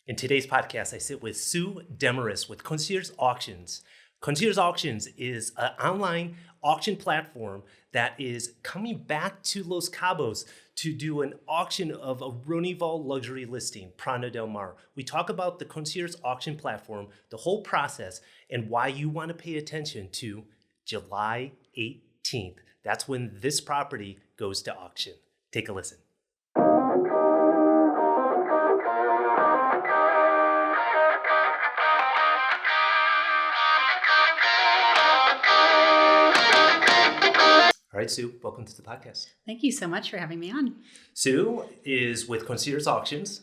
In today's podcast, I sit with Sue Demarest with Concierge Auctions. Concierge Auctions is an online auction platform that is coming back to Los Cabos to do an auction of a Ronival luxury listing, Prana del Mar. We talk about the Concierge Auction platform, the whole process, and why you want to pay attention to July 18th. That's when this property goes to auction. Take a listen. All right, Sue, welcome to the podcast. Thank you so much for having me on. Sue is with Concierge Auctions,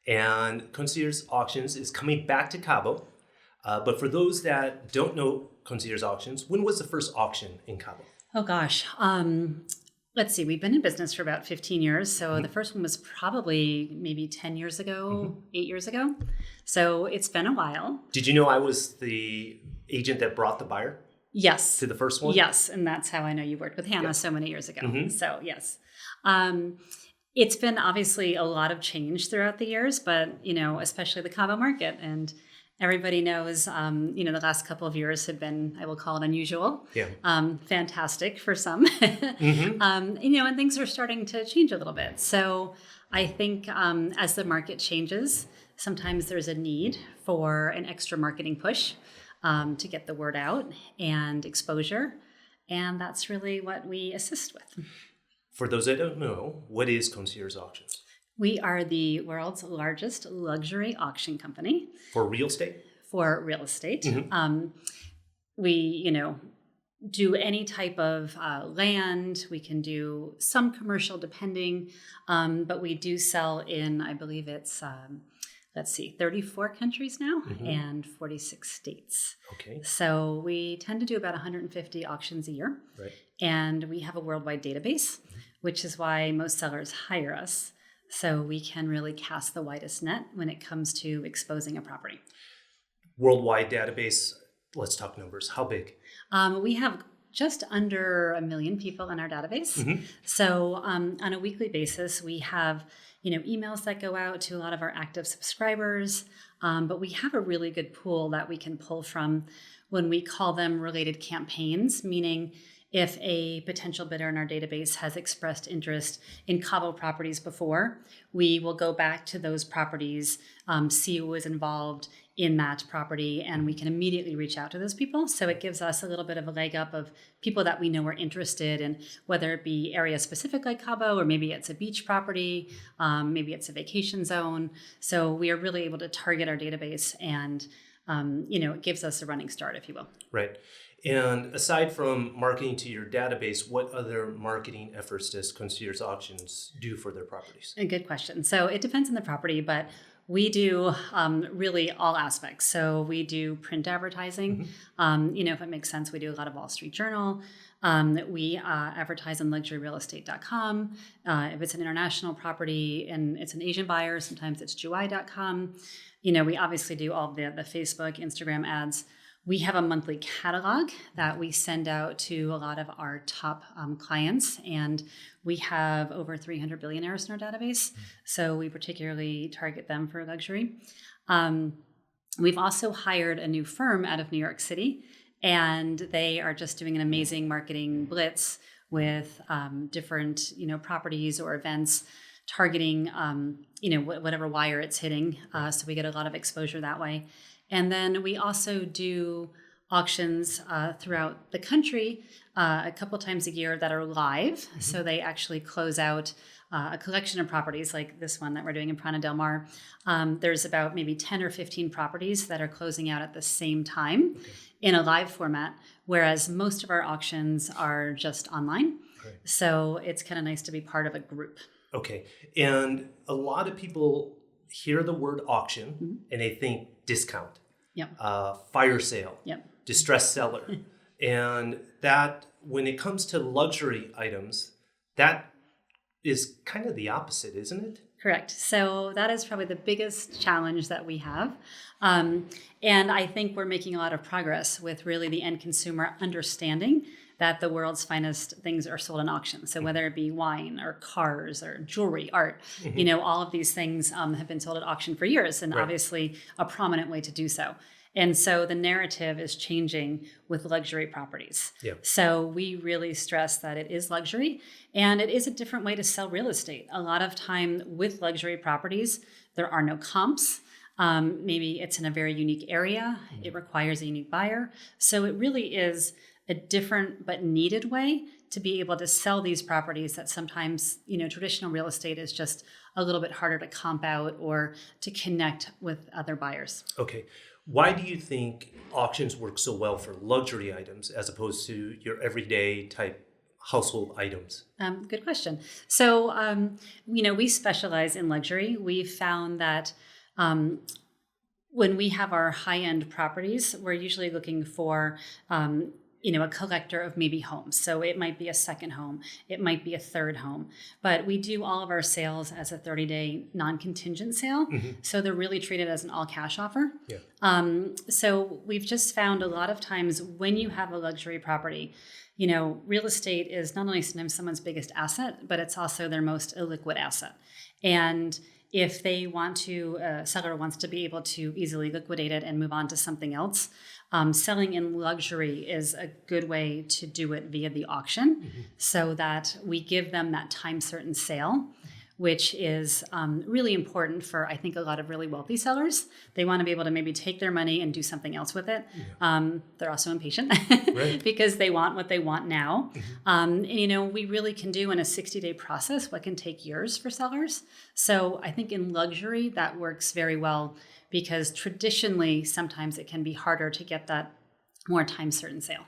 and Concierge Auctions is coming back to Cabo. But for those that don't know Concierge Auctions, when was the first auction in Cabo? Oh, gosh. Let's see. We've been in business for about 15 years. So the first one was probably maybe 10 years ago, 8 years ago. So it's been a while. Did you know I was the agent that brought the buyer? Yes. To the first one? Yes. And that's how I know you worked with Hannah so many years ago. Mm-hmm. So, yes. It's been obviously a lot of change throughout the years, but, especially the Cabo market. And everybody knows, the last couple of years have been, I will call it unusual. Yeah. Fantastic for some. Mm-hmm. And things are starting to change a little bit. So I think as the market changes, sometimes there's a need for an extra marketing push. To get the word out and exposure. And that's really what we assist with. For those that don't know, what is Concierge Auctions? We are the world's largest luxury auction company. For real estate? For real estate. Mm-hmm. We, do any type of land. We can do some commercial depending, but we do sell in, I believe it's... 34 countries now and 46 states. Okay. So we tend to do about 150 auctions a year. Right. And we have a worldwide database, which is why most sellers hire us. So we can really cast the widest net when it comes to exposing a property. Worldwide database, let's talk numbers. How big? We have just under 1 million people in our database. Mm-hmm. So on a weekly basis, we have emails that go out to a lot of our active subscribers, but we have a really good pool that we can pull from when we call them related campaigns, meaning if a potential bidder in our database has expressed interest in Cabo properties before, we will go back to those properties, see who was involved in that property, and we can immediately reach out to those people. So it gives us a little bit of a leg up of people that we know are interested in, whether it be area specific like Cabo, or maybe it's a beach property, maybe it's a vacation zone. So we are really able to target our database and, it gives us a running start, if you will. Right. And aside from marketing to your database, what other marketing efforts does Concierge Auctions do for their properties? A good question. So it depends on the property, but we do really all aspects. So we do print advertising. Mm-hmm. If it makes sense, we do a lot of Wall Street Journal. We advertise on luxuryrealestate.com. If it's an international property and it's an Asian buyer, sometimes it's Juai.com. We obviously do all the Facebook, Instagram ads. We have a monthly catalog that we send out to a lot of our top clients, and we have over 300 billionaires in our database, so we particularly target them for luxury. We've also hired a new firm out of New York City, and they are just doing an amazing marketing blitz with different properties or events targeting whatever wire it's hitting, so we get a lot of exposure that way. And then we also do auctions throughout the country a couple times a year that are live. Mm-hmm. So they actually close out a collection of properties like this one that we're doing in Prana del Mar. There's about maybe 10 or 15 properties that are closing out at the same time in a live format, whereas most of our auctions are just online. Right. So it's kind of nice to be part of a group. Okay. And a lot of people hear the word auction and they think discount, fire sale, distressed seller. And that when it comes to luxury items, that is kind of the opposite, isn't it? Correct. So that is probably the biggest challenge that we have. And I think we're making a lot of progress with really the end consumer understanding that the world's finest things are sold in auction. So whether it be wine or cars or jewelry, art, all of these things have been sold at auction for years, and obviously a prominent way to do so. And so the narrative is changing with luxury properties. Yeah. So we really stress that it is luxury, and it is a different way to sell real estate. A lot of time with luxury properties, there are no comps. Maybe it's in a very unique area. It requires a unique buyer. So it really is a different but needed way to be able to sell these properties that sometimes, traditional real estate is just a little bit harder to comp out or to connect with other buyers. Okay. Why do you think auctions work so well for luxury items as opposed to your everyday type household items? Good question. So, we specialize in luxury. We've found that when we have our high-end properties, we're usually looking for a collector of maybe homes. So it might be a second home, it might be a third home, but we do all of our sales as a 30-day non-contingent sale. So they're really treated as an all cash offer. Yeah. So we've just found a lot of times when you have a luxury property, real estate is not only sometimes someone's biggest asset, but it's also their most illiquid asset. And if they want to, a seller wants to be able to easily liquidate it and move on to something else, selling in luxury is a good way to do it via the auction, so that we give them that time certain sale, which is really important for, I think, a lot of really wealthy sellers. They want to be able to maybe take their money and do something else with it. Yeah. They're also impatient because they want what they want now. We really can do in a 60-day process what can take years for sellers. So I think in luxury, that works very well, because traditionally, sometimes it can be harder to get that more time certain sale.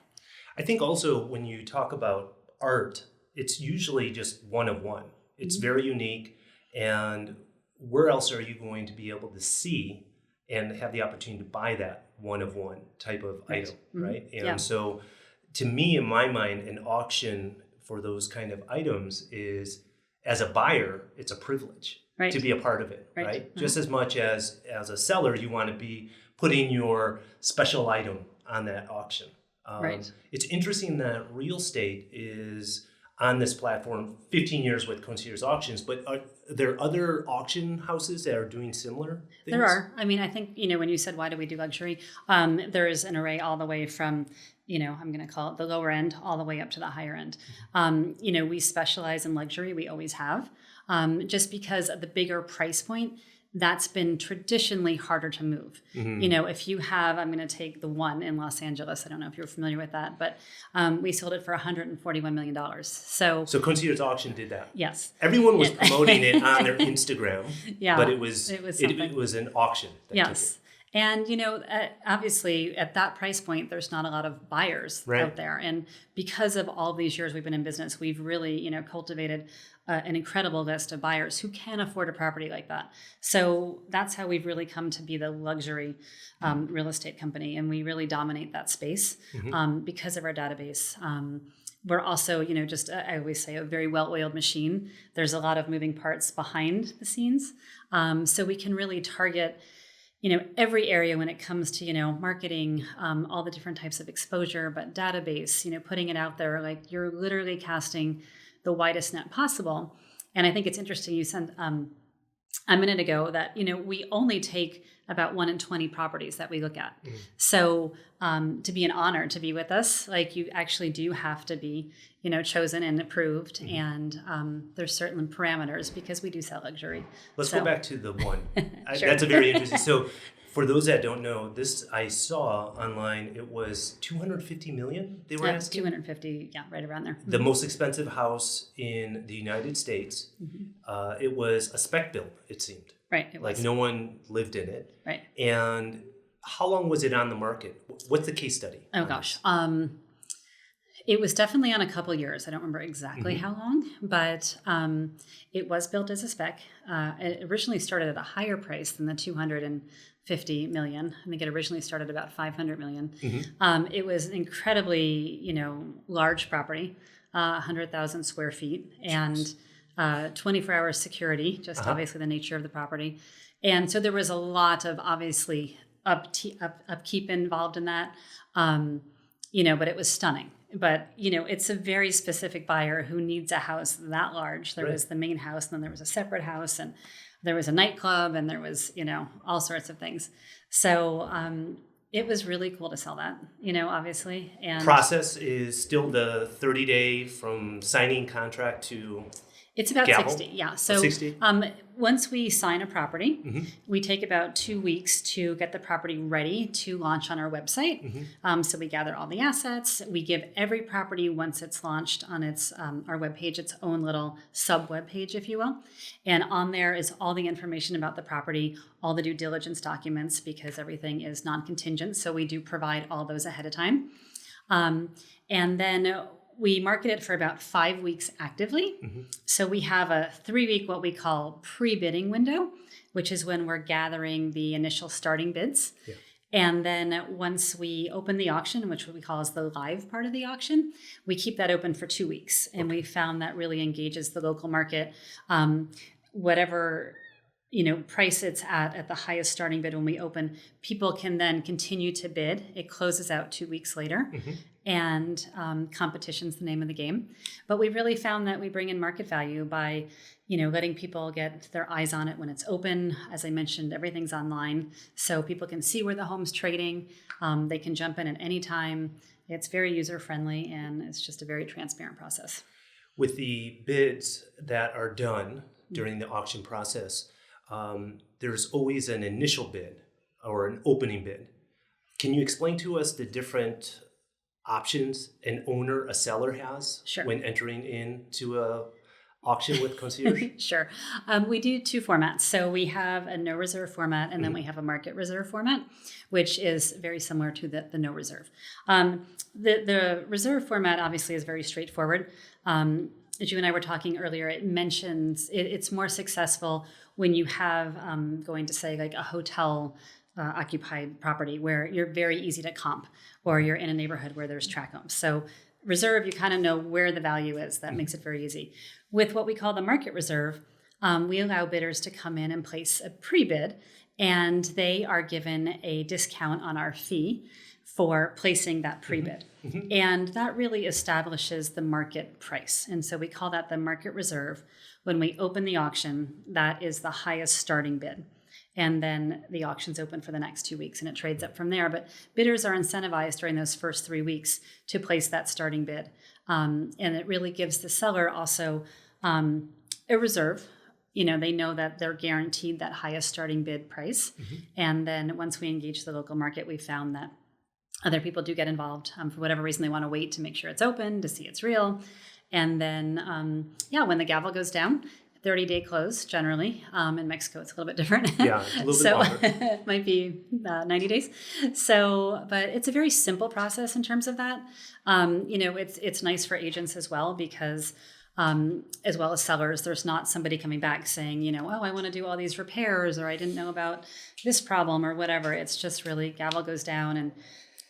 I think also when you talk about art, it's usually just one of one. It's very unique. And where else are you going to be able to see and have the opportunity to buy that one of one type of item, right? And so to me, in my mind, an auction for those kind of items is, as a buyer, it's a privilege to be a part of it, right? Just as much as a seller, you want to be putting your special item on that auction. It's interesting that real estate is on this platform, 15 years with Concierge Auctions, but are there other auction houses that are doing similar things? There are. I mean, I think, when you said, why do we do luxury? There is an array all the way from, I'm going to call it the lower end, all the way up to the higher end. We specialize in luxury. We always have. Just because of the bigger price point, that's been traditionally harder to move. If you have, I'm going to take the one in Los Angeles. I don't know if you're familiar with that, but we sold it for $141 million. So Concierge Auction did that. Yes. Everyone was promoting it on their Instagram, but it was an auction. Yes. And, obviously at that price point, there's not a lot of buyers out there. And because of all these years we've been in business, we've really, cultivated an incredible list of buyers who can afford a property like that. So that's how we've really come to be the luxury real estate company. And we really dominate that space because of our database. We're also, I always say, a very well-oiled machine. There's a lot of moving parts behind the scenes. So we can really target every area when it comes to, marketing, all the different types of exposure, but database, putting it out there, like you're literally casting the widest net possible. And I think it's interesting, you said a minute ago that, we only take about 1 in 20 properties that we look at. So to be an honor to be with us, like you actually do have to be, chosen and approved. And there's certain parameters because we do sell luxury. Let's go back to the one. Sure. That's a very interesting. So for those that don't know, this I saw online, it was $250 million they were asking? 250, right around there. The most expensive house in the United States. It was a spec build, it seemed. Right, it was. Like no one lived in it. Right. And how long was it on the market? What's the case study? Oh gosh. It was definitely on a couple years. I don't remember exactly how long, but it was built as a spec. It originally started at a higher price than the $250 million. I think it originally started about $500 million. It was an incredibly, large property, 100,000 square feet, and 24-hour security, just obviously the nature of the property. And so there was a lot of obviously upkeep involved in that. but it was stunning. But, it's a very specific buyer who needs a house that large. There was the main house, and then there was a separate house, and there was a nightclub, and there was, all sorts of things. So it was really cool to sell that, obviously. And process is still the 30-day from signing contract to it's about gavel? 60, yeah. So 60? Once we sign a property, we take about 2 weeks to get the property ready to launch on our website. So we gather all the assets. We give every property, once it's launched on its our webpage, its own little sub webpage, if you will. And on there is all the information about the property, all the due diligence documents, because everything is non-contingent. So we do provide all those ahead of time. And then we market it for about 5 weeks actively. So we have a 3-week, what we call pre-bidding window, which is when we're gathering the initial starting bids. Yeah. And then once we open the auction, which we call is the live part of the auction, we keep that open for 2 weeks. And we found that really engages the local market. Whatever price it's at the highest starting bid when we open, people can then continue to bid. It closes out 2 weeks later. And competition's the name of the game. But we really found that we bring in market value by, letting people get their eyes on it when it's open. As I mentioned, everything's online, so people can see where the home's trading. They can jump in at any time. It's very user-friendly, and it's just a very transparent process. With the bids that are done during the auction process, there's always an initial bid or an opening bid. Can you explain to us the different options an owner, a seller has when entering into a auction with Concierge? Sure. We do 2 formats. So we have a no reserve format, and then we have a market reserve format, which is very similar to the no reserve. The reserve format obviously is very straightforward. As you and I were talking earlier, it mentions it's more successful when you have going to say like a hotel occupied property where you're very easy to comp, or you're in a neighborhood where there's tract homes. So reserve, you kind of know where the value is. That makes it very easy. With what we call the market reserve, we allow bidders to come in and place a pre-bid, and they are given a discount on our fee for placing that pre-bid. And that really establishes the market price. And so we call that the market reserve. When we open the auction, that is the highest starting bid. And then the auction's open for the next 2 weeks, and it trades up from there. But bidders are incentivized during those first 3 weeks to place that starting bid. And it really gives the seller also a reserve. They know that they're guaranteed that highest starting bid price. And then once we engage the local market, we found that other people do get involved for whatever reason. They want to wait to make sure it's open, to see it's real. And then, when the gavel goes down, 30-day close generally. In Mexico, it's a little bit different. Yeah, a little bit longer. It might be 90 days. So, but it's a very simple process in terms of that. It's nice for agents as well, because as well as sellers, there's not somebody coming back saying, I want to do all these repairs, or I didn't know about this problem or whatever. It's just really gavel goes down, and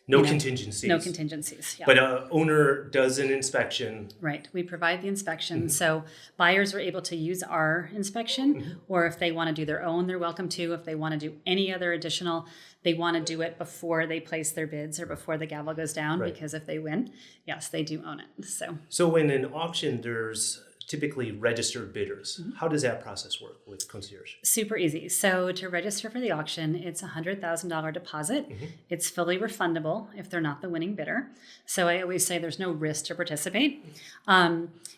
no contingencies. No contingencies. Yeah. But an owner does an inspection. Right. We provide the inspection. So buyers are able to use our inspection, or if they want to do their own, they're welcome to. If they want to do any other additional, they want to do it before they place their bids or before the gavel goes down, because if they win, yes, they do own it. So in an auction, there's typically registered bidders. How does that process work with Concierge? Super easy. So to register for the auction, it's a $100,000 deposit. It's fully refundable if they're not the winning bidder. So I always say there's no risk to participate.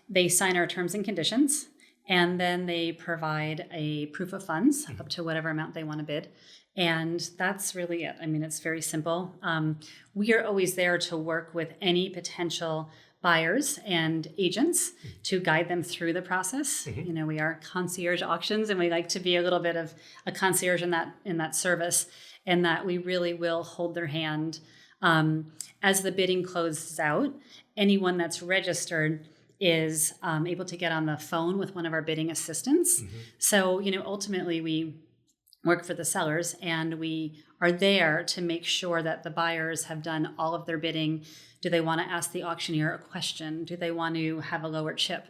They sign our terms and conditions, and then they provide a proof of funds up to whatever amount they want to bid. And that's really it. I mean, it's very simple. We are always there to work with any potential buyers and agents to guide them through the process. We are Concierge Auctions, and we like to be a little bit of a concierge in that service, and that we really will hold their hand as the bidding closes out. Anyone that's registered is able to get on the phone with one of our bidding assistants. So, ultimately we work for the sellers, and we are there to make sure that the buyers have done all of their bidding Do they want to ask the auctioneer a question? Do they want to have a lower chip?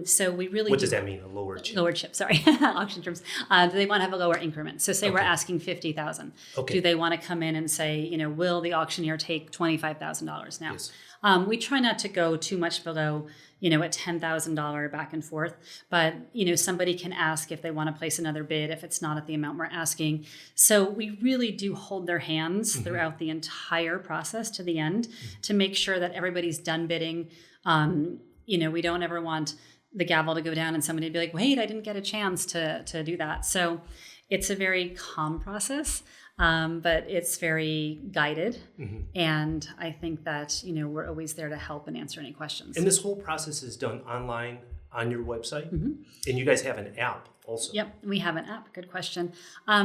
So we really What does that mean, a lower chip? Lower chip, sorry, auction terms. Do they want to have a lower increment? So say we're asking $50,000. Okay. Do they want to come in and say, will the auctioneer take $25,000 now? Yes. We try not to go too much below, a $10,000 back and forth. But, somebody can ask if they want to place another bid if it's not at the amount we're asking. So we really do hold their hands throughout the entire process to the end to make sure that everybody's done bidding. We don't ever want the gavel to go down and somebody be like, wait, I didn't get a chance to do that. So it's a very calm process. But it's very guided. And I think that, we're always there to help and answer any questions. And this whole process is done online on your website? And you guys have an app also? Yep, we have an app. Good question.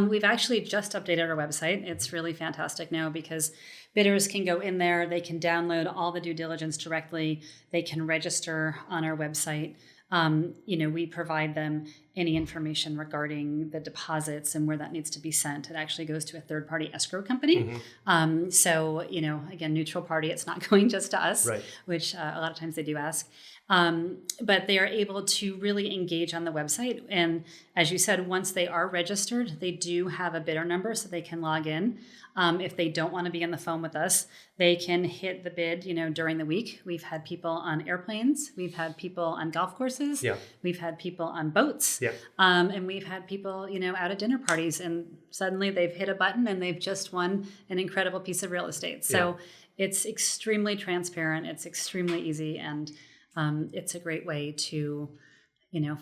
We've actually just updated our website. It's really fantastic now because bidders can go in there. They can download all the due diligence directly. They can register on our website. We provide them any information regarding the deposits and where that needs to be sent. It actually goes to a third-party escrow company. So, again, neutral party, it's not going just to us, right. Which a lot of times they do ask. But they are able to really engage on the website. And as you said, once they are registered, they do have a bidder number so they can log in. If they don't want to be on the phone with us, they can hit the bid, during the week. We've had people on airplanes. We've had people on golf courses. Yeah. We've had people on boats. Yeah. And we've had people, out at dinner parties and suddenly they've hit a button and they've just won an incredible piece of real estate. So it's extremely transparent. It's extremely easy. And it's a great way to,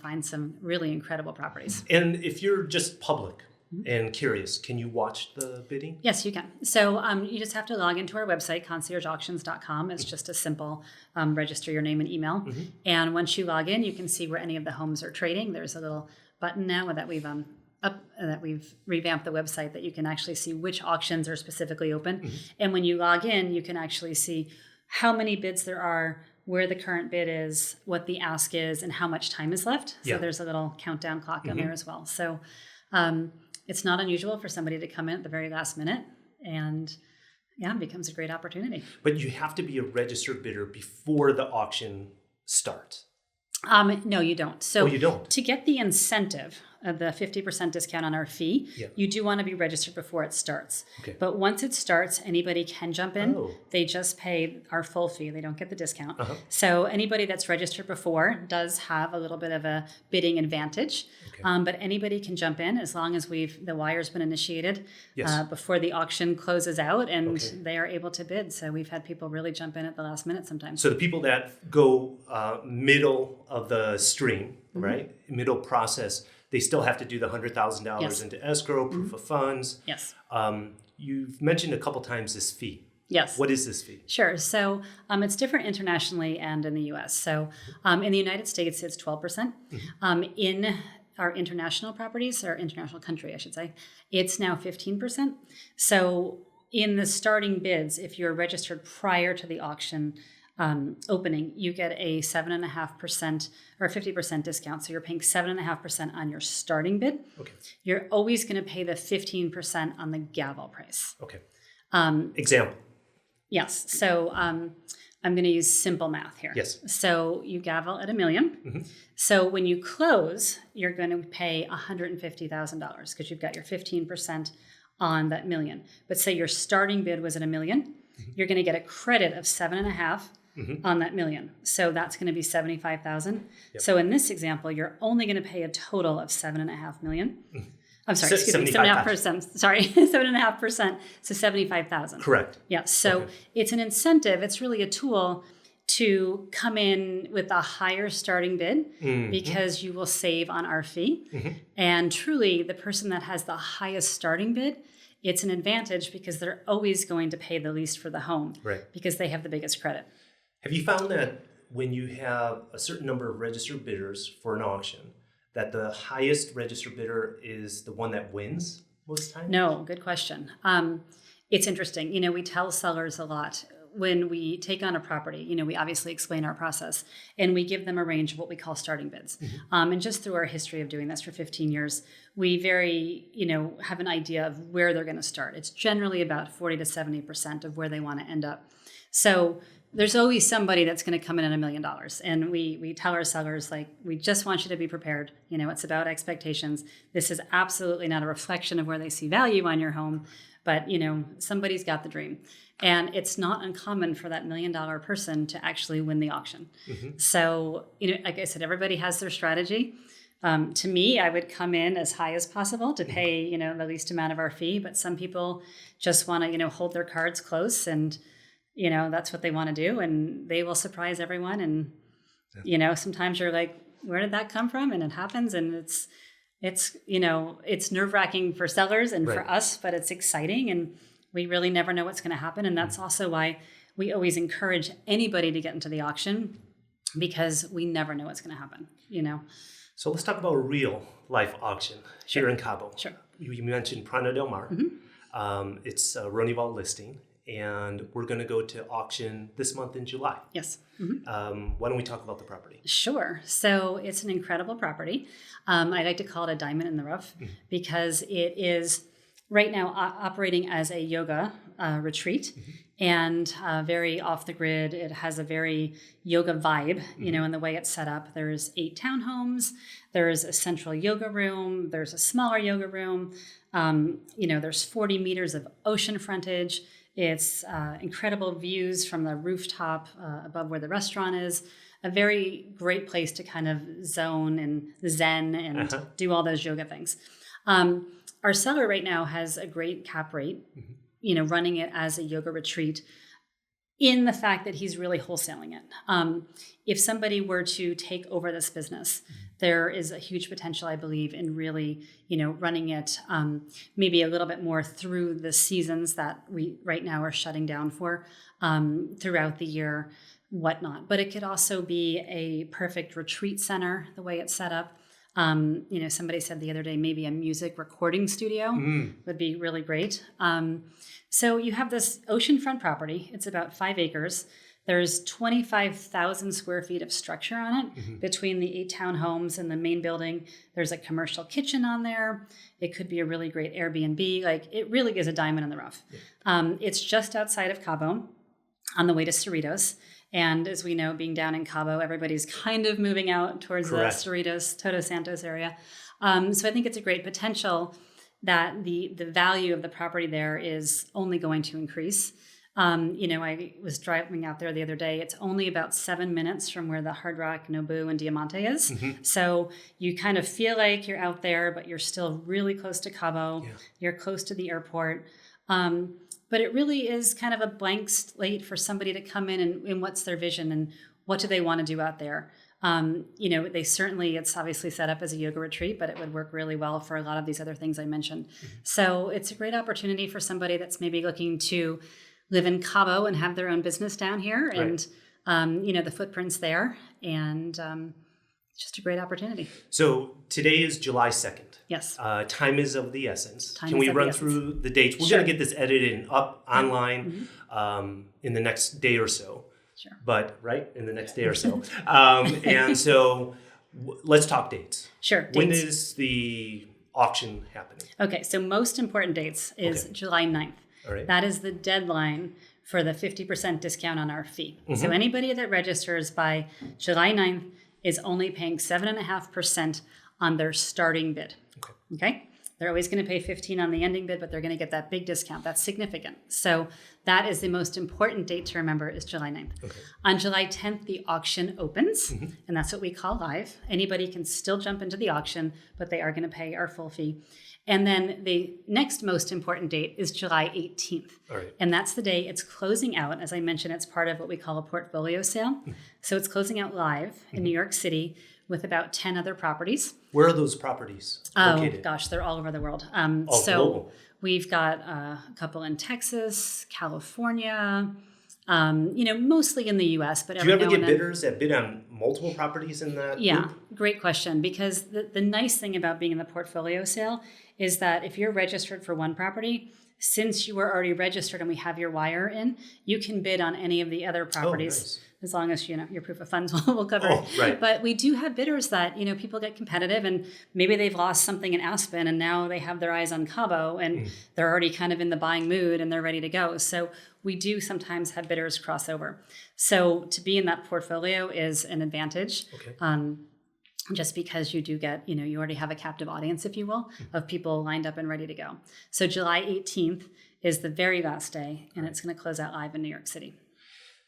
find some really incredible properties. And if you're just public and curious, can you watch the bidding? Yes, you can. So you just have to log into our website, conciergeauctions.com. It's just a simple register your name and email. And once you log in, you can see where any of the homes are trading. There's a little button now that we've revamped the website that you can actually see which auctions are specifically open. And when you log in, you can actually see how many bids there are, where the current bid is, what the ask is, and how much time is left. So there's a little countdown clock on there as well. So it's not unusual for somebody to come in at the very last minute and it becomes a great opportunity. But you have to be a registered bidder before the auction starts. No, you don't. So you don't? To get the incentive of the 50% discount on our fee, you do want to be registered before it starts. Okay. But once it starts, anybody can jump in. They just pay our full fee. They don't get the discount. So anybody that's registered before does have a little bit of a bidding advantage. But anybody can jump in as long as the wire's been initiated before the auction closes out and they are able to bid. So we've had people really jump in at the last minute sometimes. So the people that go middle of the stream, right, middle process, they still have to do the $100,000 into escrow, proof of funds. Yes. You've mentioned a couple times this fee. Yes. What is this fee? Sure. So it's different internationally and in the U.S. So in the United States, it's 12%. In our international properties, or international country, I should say, it's now 15%. So in the starting bids, if you're registered prior to the auction opening, you get a 7.5% or 50% discount. So you're paying 7.5% on your starting bid. Okay. You're always going to pay the 15% on the gavel price. Okay. Example. Yes. So I'm going to use simple math here. Yes. So you gavel at $1 million. So when you close, you're going to pay $150,000 because you've got your 15% on that $1 million. But say your starting bid was at $1 million, you're going to get a credit of 7.5 on that $1 million. So that's going to be $75,000. Yep. So in this example, you're only going to pay a total of $7.5 million. I'm sorry, excuse me, 7.5%. Sorry, 7.5%. So $75,000. Correct. Yeah. So it's an incentive. It's really a tool to come in with a higher starting bid because you will save on our fee. And truly, the person that has the highest starting bid, it's an advantage because they're always going to pay the least for the home because they have the biggest credit. Have you found that when you have a certain number of registered bidders for an auction, that the highest registered bidder is the one that wins most times? No, good question. It's interesting. We tell sellers a lot, when we take on a property, we obviously explain our process and we give them a range of what we call starting bids. And just through our history of doing this for 15 years, we have an idea of where they're going to start. It's generally about 40 to 70% of where they want to end up. So there's always somebody that's going to come in at $1 million. And we tell our sellers, like, we just want you to be prepared. It's about expectations. This is absolutely not a reflection of where they see value on your home, but, somebody's got the dream. And it's not uncommon for that $1 million person to actually win the auction. So, like I said, everybody has their strategy. To me, I would come in as high as possible to pay, the least amount of our fee. But some people just want to, hold their cards close and, that's what they want to do. And they will surprise everyone. And, sometimes you're like, where did that come from? And it happens. And it's nerve-wracking for sellers and for us, but it's exciting. And we really never know what's going to happen. And that's also why we always encourage anybody to get into the auction, because we never know what's going to happen, So let's talk about a real life auction here in Cabo. Sure. You mentioned Prana del Mar. It's a Ronival listing, and we're going to go to auction this month in July. Yes. Why don't we talk about the property? Sure. So it's an incredible property. I like to call it a diamond in the rough because it is right now operating as a yoga retreat and very off the grid. It has a very yoga vibe, in the way it's set up. There's 8 townhomes. There's a central yoga room. There's a smaller yoga room. There's 40 meters of ocean frontage. It's incredible views from the rooftop above where the restaurant is. A very great place to kind of zone and zen and do all those yoga things. Our seller right now has a great cap rate, running it as a yoga retreat, in the fact that he's really wholesaling it. If somebody were to take over this business, there is a huge potential, I believe, in really, running it maybe a little bit more through the seasons that we right now are shutting down for throughout the year, whatnot. But it could also be a perfect retreat center, the way it's set up. Somebody said the other day, maybe a music recording studio would be really great. So you have this oceanfront property. It's about 5 acres. There's 25,000 square feet of structure on it between the 8 townhomes and the main building. There's a commercial kitchen on there. It could be a really great Airbnb. Like, it really is a diamond in the rough. It's just outside of Cabo on the way to Cerritos. And as we know, being down in Cabo, everybody's kind of moving out towards the Cerritos, Todos Santos area. So I think it's a great potential that the value of the property there is only going to increase. I was driving out there the other day. It's only about 7 minutes from where the Hard Rock, Nobu, and Diamante is. So you kind of feel like you're out there, but you're still really close to Cabo. You're close to the airport. But it really is kind of a blank slate for somebody to come in and what's their vision and what do they want to do out there. It's obviously set up as a yoga retreat, but it would work really well for a lot of these other things I mentioned. So it's a great opportunity for somebody that's maybe looking to live in Cabo and have their own business down here. And, the footprint's there. And it's just a great opportunity. So today is July 2nd. Yes. Time is of the essence. Can we run through the dates? We're going to get this edited and up online in the next day or so. Sure. But, in the next day or so. And so let's talk dates. Sure. When is the auction happening? Okay, so most important dates is July 9th. All right. That is the deadline for the 50% discount on our fee. So anybody that registers by July 9th is only paying 7.5% on their starting bid. Okay? They're always going to pay 15 on the ending bid, but they're going to get that big discount. That's significant. So that is the most important date to remember, is July 9th. On July 10th, the auction opens, and that's what we call live. Anybody can still jump into the auction, but they are going to pay our full fee. And then the next most important date is July 18th. All right. And that's the day it's closing out. As I mentioned, it's part of what we call a portfolio sale. So it's closing out live in New York City with about 10 other properties. Where are those properties located? Oh, gosh, they're all over the world. Global. We've got a couple in Texas, California, mostly in the U.S. But do you ever get bidders that bid on multiple properties in that group? Great question. Because the nice thing about being in the portfolio sale is that if you're registered for one property, since you were already registered and we have your wire in, you can bid on any of the other properties. Oh, nice. As long as, your proof of funds will cover it. Right. But we do have bidders that, people get competitive and maybe they've lost something in Aspen and now they have their eyes on Cabo and they're already kind of in the buying mood and they're ready to go. So we do sometimes have bidders cross over. So to be in that portfolio is an advantage. Okay. Just because you do get, you already have a captive audience, if you will, of people lined up and ready to go. So July 18th is the very last day and it's going to close out live in New York City.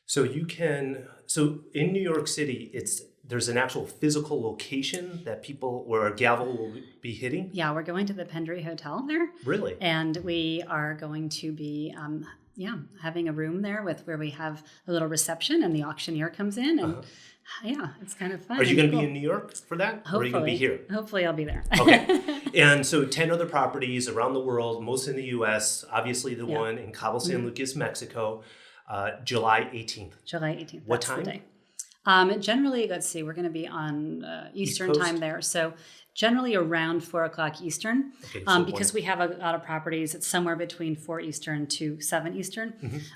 So in New York City, there's an actual physical location that where a gavel will be hitting? Yeah, we're going to the Pendry Hotel there. Really? And we are going to be, having a room there where we have a little reception and the auctioneer comes in and it's kind of fun. Are you going to be in New York for that? Hopefully. Or are you going to be here? Hopefully I'll be there. Okay. And so 10 other properties around the world, most in the U.S., obviously the one in Cabo San Lucas, Mexico, July 18th. July 18th. What that's time? The day. Generally, let's see, we're going to be on Eastern time there. So generally around 4 o'clock Eastern, because we have a lot of properties. It's somewhere between 4 Eastern to 7 Eastern.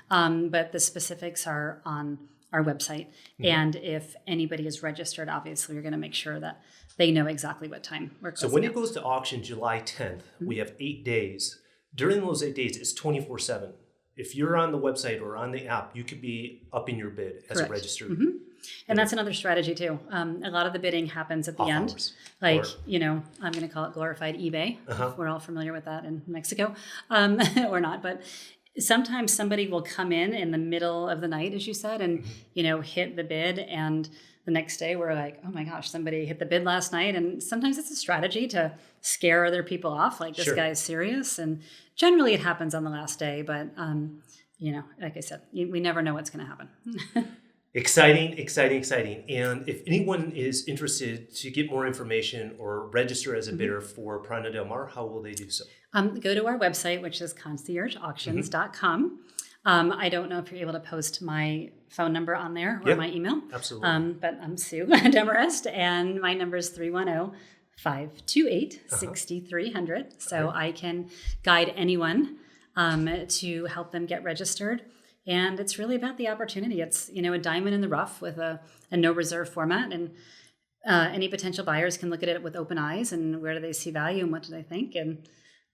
But the specifics are on our website. And if anybody is registered, obviously, we're going to make sure that they know exactly what time we're closing. So when it goes to auction July 10th, we have 8 days. During those 8 days, it's 24/7. If you're on the website or on the app, you could be up in your bid as a registered. And that's another strategy too. A lot of the bidding happens at the end. Hours. I'm going to call it glorified eBay. We're all familiar with that in Mexico, or not. But sometimes somebody will come in the middle of the night, as you said, and, hit the bid. And the next day we're like, oh my gosh, somebody hit the bid last night. And sometimes it's a strategy to scare other people off. Like, this guy is serious. And generally it happens on the last day. But, like I said, we never know what's going to happen. Exciting. And if anyone is interested to get more information or register as a bidder for Prana del Mar, how will they do so? Go to our website, which is conciergeauctions.com. I don't know if you're able to post my phone number on there or my email. Absolutely. But I'm Sue Demarest, and my number is 310-528-6300. So I can guide anyone to help them get registered. And it's really about the opportunity. It's, a diamond in the rough with a no reserve format. And any potential buyers can look at it with open eyes and where do they see value and what do they think and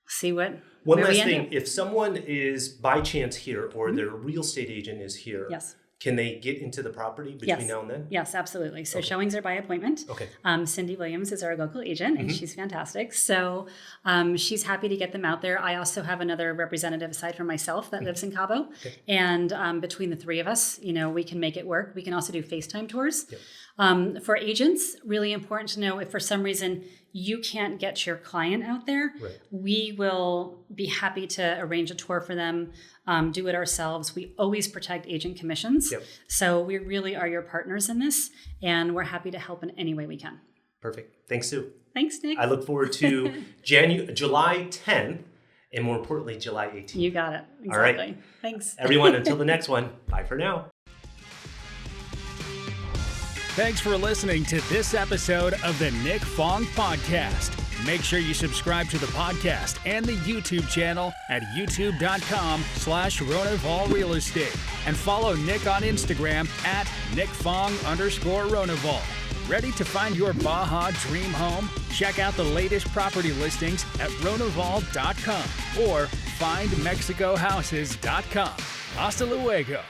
see what. One last thing. If someone is by chance here or their real estate agent is here, can they get into the property between now and then? Yes, absolutely. So showings are by appointment. Okay. Cindy Williams is our local agent, and she's fantastic. So she's happy to get them out there. I also have another representative aside from myself that lives in Cabo. Okay. And between the three of us, we can make it work. We can also do FaceTime tours. Yep. For agents, really important to know if for some reason you can't get your client out there, we will be happy to arrange a tour for them, do it ourselves. We always protect agent commissions. Yep. So we really are your partners in this, and we're happy to help in any way we can. Perfect. Thanks, Sue. Thanks, Nick. I look forward to July 10th, and more importantly, July 18th. You got it. Exactly. All right. Thanks. Everyone, until the next one, bye for now. Thanks for listening to this episode of the Nick Fong Podcast. Make sure you subscribe to the podcast and the YouTube channel at youtube.com/Ronaval Real Estate and follow Nick on Instagram at NickFong_Ronaval. Ready to find your Baja dream home? Check out the latest property listings at Ronaval.com or findmexicohouses.com. Hasta luego.